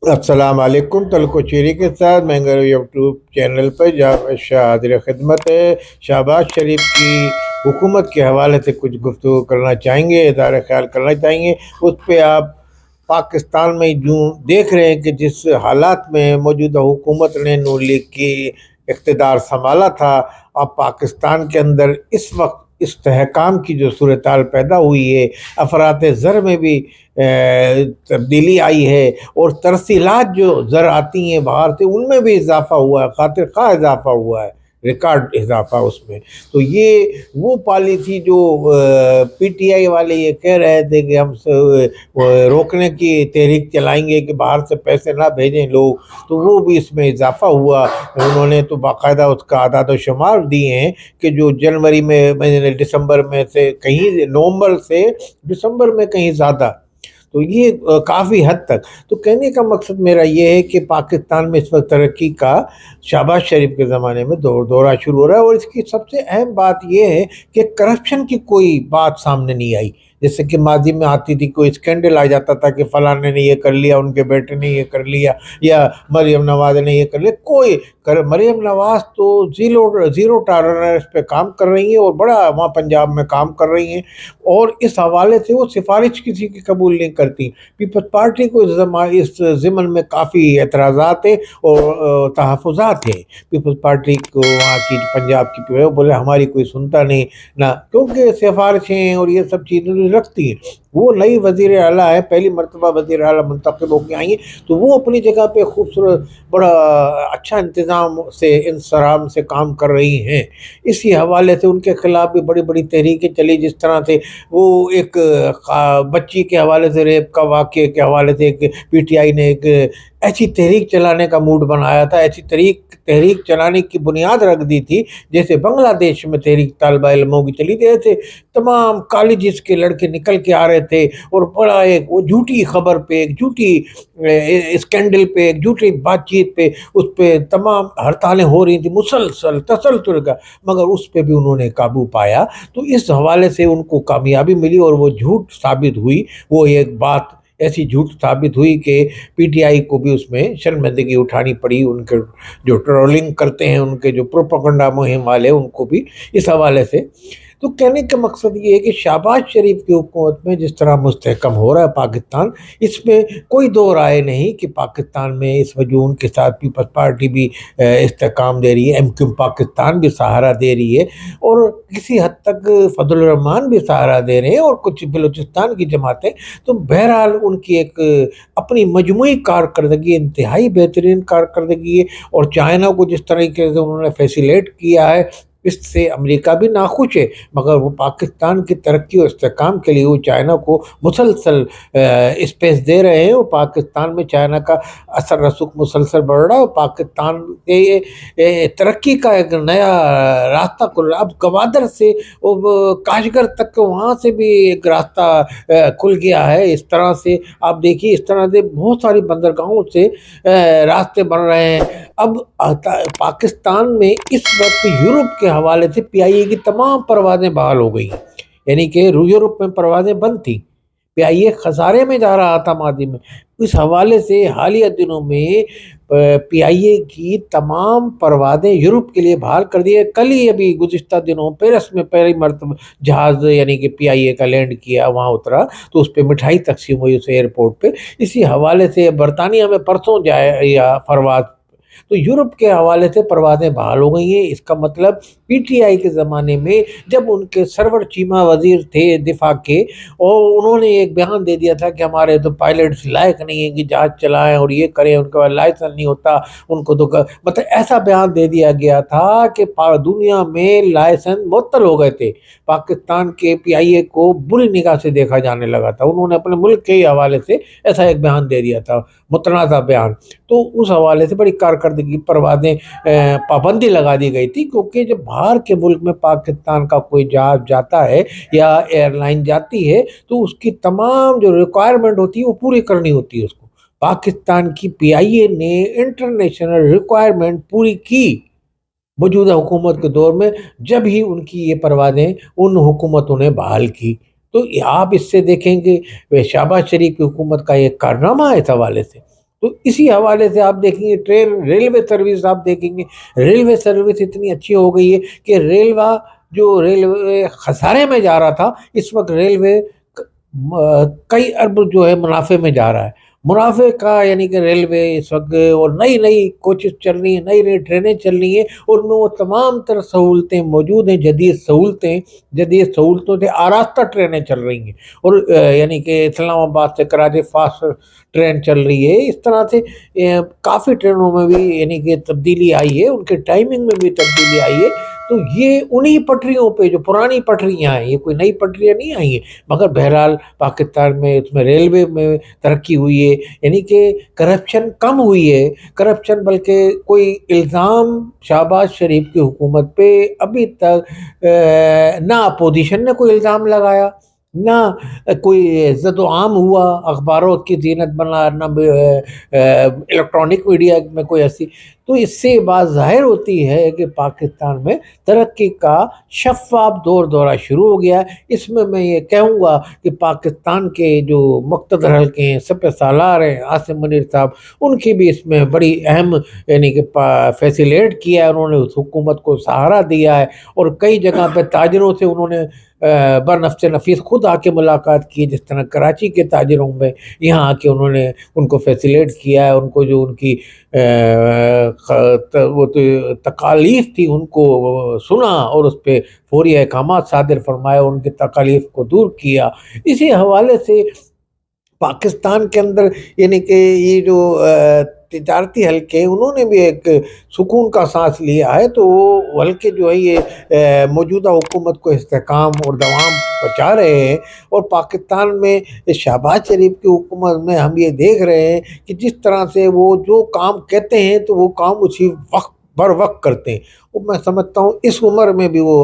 السلام علیکم، تلک و چیری کے ساتھ میں یوٹیوب چینل پر جاوید شاہ حاضر خدمت ہے۔ شہباز شریف کی حکومت کے حوالے سے کچھ گفتگو کرنا چاہیں گے، اظہار خیال کرنا چاہیں گے۔ اس پہ آپ پاکستان میں جو دیکھ رہے ہیں کہ جس حالات میں موجودہ حکومت نے نون لیگ کی اقتدار سنبھالا تھا، اب پاکستان کے اندر اس وقت استحکام کی جو صورتحال پیدا ہوئی ہے، افراط زر میں بھی تبدیلی آئی ہے، اور ترسیلات جو زر آتی ہیں باہر سے ان میں بھی اضافہ ہوا ہے، خاطر خواہ اضافہ ہوا ہے، ریکارڈ اضافہ اس میں۔ تو یہ وہ پالیسی جو پی ٹی آئی والے یہ کہہ رہے تھے کہ ہم روکنے کی تحریک چلائیں گے کہ باہر سے پیسے نہ بھیجیں لوگ، تو وہ بھی اس میں اضافہ ہوا۔ انہوں نے تو باقاعدہ اس کا اعداد و شمار دیے ہیں کہ جو جنوری میں دسمبر میں سے کہیں، نومبر سے دسمبر میں کہیں زیادہ، تو یہ کافی حد تک۔ تو کہنے کا مقصد میرا یہ ہے کہ پاکستان میں اس وقت ترقی کا شہباز شریف کے زمانے میں دورہ شروع ہو رہا ہے، اور اس کی سب سے اہم بات یہ ہے کہ کرپشن کی کوئی بات سامنے نہیں آئی۔ جیسے کہ ماضی میں آتی تھی، کوئی اسکینڈل آ جاتا تھا کہ فلاں نے یہ کر لیا، ان کے بیٹے نے یہ کر لیا، یا مریم نواز نے یہ کر لیا۔ مریم نواز تو زیرو ٹالرنس پہ کام کر رہی ہیں، اور بڑا وہاں پنجاب میں کام کر رہی ہیں، اور اس حوالے سے وہ سفارش کسی کی قبول نہیں کرتی۔ پیپلز پارٹی کو اس ضمن میں کافی اعتراضات ہیں اور تحفظات ہیں۔ پیپلز پارٹی کو وہاں کی پنجاب کی بولے ہماری کوئی سنتا نہیں نہ، کیونکہ سفارشیں اور یہ سب چیزیں رکھتی ہیں۔ وہ نئی وزیر اعلیٰ ہے، پہلی مرتبہ وزیر اعلیٰ منتخب ہو کے آئی ہیں، تو وہ اپنی جگہ پہ خوبصورت بڑا اچھا انتظام سے انصرام سے کام کر رہی ہیں۔ اسی حوالے سے ان کے خلاف بھی بڑی بڑی تحریکیں چلی، جس طرح سے وہ ایک بچی کے حوالے سے، ریپ کا واقعے کے حوالے سے ایک پی ٹی آئی نے ایک ایسی تحریک چلانے کا موڈ بنایا تھا، ایسی تحریک چلانے کی بنیاد رکھ دی تھی جیسے بنگلہ دیش میں تحریک طالبہ علموں کی چلی تھی۔ ایسے تمام کالجز کے لڑکے نکل کے آ رہے تھے، اور بڑا ایک وہ جھوٹی خبر پہ، ایک جھوٹی اسکینڈل پہ، ایک جھوٹی بات چیت پہ، اس پہ تمام ہڑتالیں ہو رہی تھیں مسلسل تسلسل کا، مگر اس پہ بھی انہوں نے قابو پایا۔ تو اس حوالے سے ان کو کامیابی ملی، اور وہ جھوٹ ثابت ہوئی، وہ ایک بات ایسی جھوٹ ثابت ہوئی کہ پی ٹی آئی کو بھی اس میں شرمندگی اٹھانی پڑی، ان کے جو ٹرولنگ کرتے ہیں، ان کے جو پروپیگنڈا مہم والے، ان کو بھی اس حوالے سے۔ تو کہنے کا مقصد یہ ہے کہ شہباز شریف کی حکومت میں جس طرح مستحکم ہو رہا ہے پاکستان، اس میں کوئی دو رائے نہیں کہ پاکستان میں اس وجہ کے ساتھ پیپلز پارٹی بھی استحکام دے رہی ہے، ایم کیو پاکستان بھی سہارا دے رہی ہے، اور کسی حد تک فضل الرحمان بھی سہارا دے رہے ہیں، اور کچھ بلوچستان کی جماعتیں۔ تو بہرحال ان کی ایک اپنی مجموعی کارکردگی انتہائی بہترین کارکردگی ہے، اور چائنا کو جس طریقے سے انہوں نے فیسیلیٹ کیا ہے، اس سے امریکہ بھی ناخوش ہے، مگر وہ پاکستان کی ترقی اور استحکام کے لیے وہ چائنا کو مسلسل اسپیس دے رہے ہیں، اور پاکستان میں چائنا کا اثر رسوخ مسلسل بڑھ رہا ہے، اور پاکستان کے ترقی کا ایک نیا راستہ کھل رہا ہے۔ اب گوادر سے کاشگر تک وہاں سے بھی ایک راستہ کھل گیا ہے۔ اس طرح سے آپ دیکھیے، اس طرح سے بہت ساری بندرگاہوں سے راستے بن رہے ہیں۔ اب پاکستان میں اس وقت یورپ کے حوالے سے پی آئی اے کی تمام پروازیں بحال ہو گئی ہیں، یعنی کہ یورپ میں پروازیں بند تھیں، پی آئی اے خسارے میں جا رہا تھا ماضی میں۔ اس حوالے سے حالیہ دنوں میں پی آئی اے کی تمام پروازیں یورپ کے لیے بحال کر دی ہے۔ کل ہی ابھی گزشتہ دنوں پیرس میں پہلی مرتبہ جہاز یعنی کہ پی آئی اے کا لینڈ کیا، وہاں اترا، تو اس پہ مٹھائی تقسیم ہوئی اس ایئرپورٹ پہ۔ اسی حوالے سے برطانیہ میں پرسوں جائے یا پرواز، تو یورپ کے حوالے سے پروازیں بحال ہو گئی ہیں۔ اس کا مطلب پی ٹی آئی کے زمانے میں جب ان کے سرور چیمہ وزیر تھے دفاع کے، اور انہوں نے ایک بیان دے دیا تھا کہ ہمارے تو پائلٹس لائق نہیں ہیں کہ جہاز چلائیں اور یہ کریں، ان کے پاس لائسنس نہیں ہوتا، ان کو تو مطلب ایسا بیان دے دیا گیا تھا کہ دنیا میں لائسنس معطل ہو گئے تھے۔ پاکستان کے پی آئی اے کو بری نگاہ سے دیکھا جانے لگا تھا۔ انہوں نے اپنے ملک کے حوالے سے ایسا ایک بیان دے دیا تھا، متنازع بیان۔ تو اس حوالے سے بڑی کارکردگی پروازیں پابندی لگا دی گئی تھی، کیونکہ جب باہر کے ملک میں پاکستان کا کوئی جہاز جاتا ہے یا ایئر لائن جاتی ہے، تو اس کی تمام جو ریکوائرمنٹ ہوتی ہے وہ پوری کرنی ہوتی ہے اس کو۔ پاکستان کی پی آئی اے نے انٹرنیشنل ریکوائرمنٹ پوری کی موجودہ حکومت کے دور میں، جب ہی ان کی یہ پروازیں ان حکومتوں نے بحال کی۔ تو آپ اس سے دیکھیں کہ شہباز شریف کی حکومت کا ایک کارنامہ ہے اس حوالے سے۔ تو اسی حوالے سے آپ دیکھیں گے ریلوے سروس آپ دیکھیں گے، ریلوے سروس اتنی اچھی ہو گئی ہے کہ ریلوے خسارے میں جا رہا تھا، اس وقت ریلوے کئی ارب جو ہے منافع میں جا رہا ہے، منافع کا، یعنی کہ ریلوے اس وقت، اور نئی نئی کوچز چل رہی ہیں، نئی نئی ٹرینیں چل رہی ہیں، ان میں وہ تمام تر سہولتیں موجود ہیں، جدید سہولتوں سے آراستہ ٹرینیں چل رہی ہیں، اور یعنی کہ اسلام آباد سے کراچی فاسٹ ٹرین چل رہی ہے، اس طرح سے کافی ٹرینوں میں بھی یعنی کہ تبدیلی آئی ہے، ان کے ٹائمنگ میں بھی تبدیلی آئی ہے۔ تو یہ انہی پٹریوں پہ جو پرانی پٹریاں ہیں، یہ کوئی نئی پٹریاں نہیں آئی ہیں، مگر بہرحال پاکستان میں اس میں ریلوے میں ترقی ہوئی ہے، یعنی کہ کرپشن کم ہوئی ہے، کرپشن بلکہ کوئی الزام شہباز شریف کی حکومت پہ ابھی تک نہ اپوزیشن نے کوئی الزام لگایا، نہ کوئی عزت و عام ہوا، اخباروں کی زینت بنا، نہ الیکٹرانک میڈیا میں کوئی ایسی۔ تو اس سے بات ظاہر ہوتی ہے کہ پاکستان میں ترقی کا شفاف دورہ شروع ہو گیا ہے۔ اس میں یہ کہوں گا کہ پاکستان کے جو مقتدر حلقے ہیں، سپہ سالار ہیں عاصم منیر صاحب، ان کی بھی اس میں بڑی اہم یعنی کہ فیسیلیٹ کیا ہے، انہوں نے اس حکومت کو سہارا دیا ہے، اور کئی جگہ پہ تاجروں سے انہوں نے برنفس نفیس خود آ کے ملاقات کی، جس طرح کراچی کے تاجروں میں یہاں آ کے انہوں نے ان کو فیسیلیٹ کیا ہے، ان کو جو ان کی وہ تکالیف تھی ان کو سنا، اور اس پہ فوری احکامات صادر فرمائے، ان کی تکالیف کو دور کیا۔ اسی حوالے سے پاکستان کے اندر یعنی کہ یہ جو تجارتی حلقے ہیں، انہوں نے بھی ایک سکون کا سانس لیا ہے، تو وہ حلقے جو ہے یہ موجودہ حکومت کو استحکام اور دوام پہنچا رہے ہیں، اور پاکستان میں شہباز شریف کی حکومت میں ہم یہ دیکھ رہے ہیں کہ جس طرح سے وہ جو کام کہتے ہیں تو وہ کام اسی وقت بر وقت کرتے ہیں۔ اور میں سمجھتا ہوں اس عمر میں بھی وہ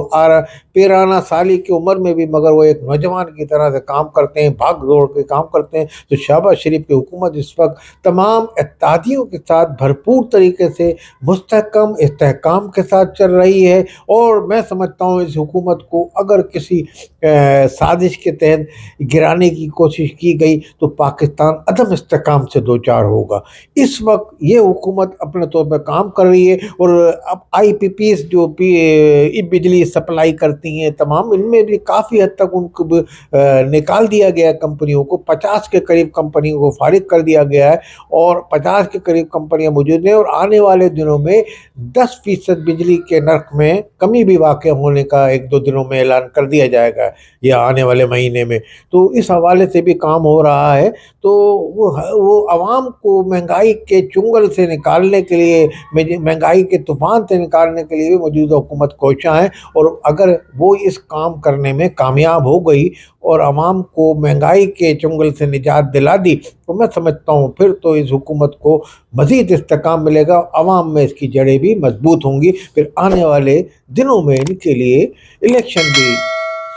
13 سالی کی عمر میں بھی مگر وہ ایک نوجوان کی طرح سے کام کرتے ہیں، بھاگ دوڑ کے کام کرتے ہیں۔ تو شہباز شریف کی حکومت اس وقت تمام اتحادیوں کے ساتھ بھرپور طریقے سے مستحکم استحکام کے ساتھ چل رہی ہے، اور میں سمجھتا ہوں اس حکومت کو اگر کسی سازش کے تحت گرانے کی کوشش کی گئی تو پاکستان عدم استحکام سے دوچار ہوگا۔ اس وقت یہ حکومت اپنے طور پہ کام کر رہی ہے، اور اب آئی پی پیز جو بجلی سپلائی کرتی ہیں تمام، ان میں بھی کافی حد تک ان کو نکال دیا گیا کمپنیوں کو، 50 کے قریب کمپنیوں کو فارغ کر دیا گیا ہے، اور 50 کے قریب کمپنیاں موجود ہیں، اور آنے والے دنوں میں 10% بجلی کے نرخ میں کمی بھی واقع ہونے کا 1-2 دنوں میں اعلان کر دیا جائے گا، یا آنے والے مہینے میں۔ تو اس حوالے سے بھی کام ہو رہا ہے۔ تو وہ عوام کو مہنگائی کے چنگل سے نکالنے کے لیے، مہنگائی کے طوفان سے نکالنے کے لیے بھی موجودہ حکومت کوشاں ہے، اور اگر وہ اس کام کرنے میں کامیاب ہو گئی اور عوام کو مہنگائی کے چنگل سے نجات دلا دی، تو میں سمجھتا ہوں پھر تو اس حکومت کو مزید استحکام ملے گا، عوام میں اس کی جڑیں بھی مضبوط ہوں گی، پھر آنے والے دنوں میں ان کے لیے الیکشن بھی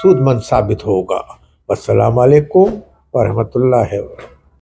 سود مند ثابت ہوگا۔ السلام علیکم ورحمۃ اللہ وبرکاتہ۔